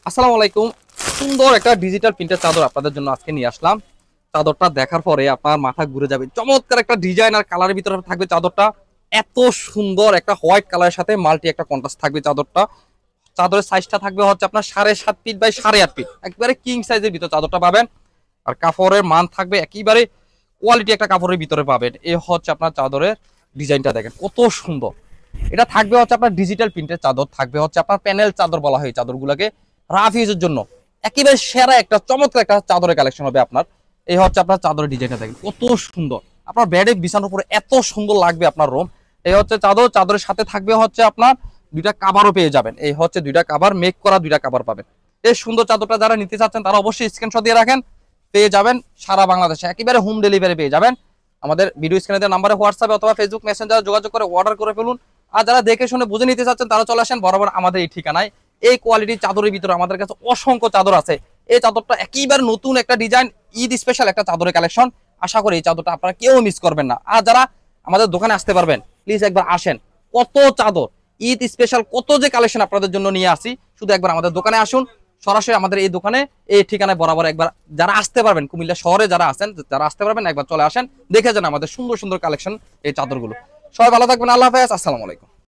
আসসালামু আলাইকুম। সুন্দর একটা ডিজিটাল প্রিন্টের চাদর আপনাদের জন্য আজকে নিয়ে আসলাম। চাদরটা দেখার পরে আপনার মাথা ঘুরে যাবে। চমৎকার একটা ডিজাইন আর কালারের ভিতরে থাকবে চাদরটা। এত সুন্দর একটা হোয়াইট কালারের সাথে মাল্টি একটা কন্ট্রাস্ট থাকবে চাদরটা। চাদরের সাইজটা থাকবে হচ্ছে আপনার 7.5 ফিট বাই 8.5 ফিট, একবারে কিং সাইজের ভিতরে চাদরটা পাবেন। আর কাপড়ের মান থাকবে একেবারে কোয়ালিটি একটা কাপড়ের ভিতরে পাবেন। এই হচ্ছে আপনার চাদরের ডিজাইনটা, দেখেন কত সুন্দর। এটা থাকবে হচ্ছে আপনার ডিজিটাল প্রিন্টের চাদর, থাকবে হচ্ছে আপনার প্যানেল চাদর বলা হয় চাদরগুলোকে। রাফ ইউজের জন্য একেবারে সেরা একটা চমৎকার একটা চাদরের কালেকশন হবে আপনার। এই হচ্ছে আপনার চাদরের ডিজাইনটা, দেখেন কত সুন্দর। আপনার বেডে বিছানোর উপরে এত সুন্দর লাগবে আপনার রুম। এই হচ্ছে চাদর, চাদরের সাথে থাকবে হচ্ছে আপনার দুইটা কাভারও পেয়ে যাবেন। এই হচ্ছে দুইটা কাভার, মেক করা দুইটা কাভার পাবেন। এই সুন্দর চাদরটা যারা নিতে চাচ্ছেন তারা অবশ্যই স্ক্রিনশট দিয়ে রাখেন, পেয়ে যাবেন সারা বাংলাদেশে একেবারে হোম ডেলিভারি পেয়ে যাবেন। আমাদের ভিডিও স্ক্রিনে দেওয়া নাম্বারে হোয়াটসঅ্যাপে অথবা ফেসবুক মেসেঞ্জারে যোগাযোগ করে অর্ডার করে ফেলুন। আর যারা দেখে শুনে বুঝে নিতে চাচ্ছেন তারা চলে আসেন বরাবর আমাদের এই ঠিকানায়। এই কোয়ালিটির চাদরের ভিতরে আমাদের কাছে অসংখ্য চাদর আছে। এই চাদরটা একেবারে নতুন একটা ডিজাইন, ঈদ স্পেশাল একটা চাদরের কালেকশন। আশা করি এই চাদরটা আপনারা কেউ মিস করবেন না। আর যারা আমাদের দোকানে আসতে পারবেন প্লিজ একবার আসেন। কত চাদর, ঈদ স্পেশাল কত যে কালেকশন আপনাদের জন্য নিয়ে আসি, শুধু একবার আমাদের দোকানে আসুন। সরাসরি আমাদের এই দোকানে এই ঠিকানায় বরাবর একবার যারা আসতে পারবেন, কুমিল্লা শহরে যারা আছেন, যারা আসতে পারবেন একবার চলে আসেন, দেখে যান আমাদের সুন্দর সুন্দর কালেকশন এই চাদরগুলো। সবাই ভালো থাকবেন, আল্লাহ হাফেজ, আসসালামু আলাইকুম।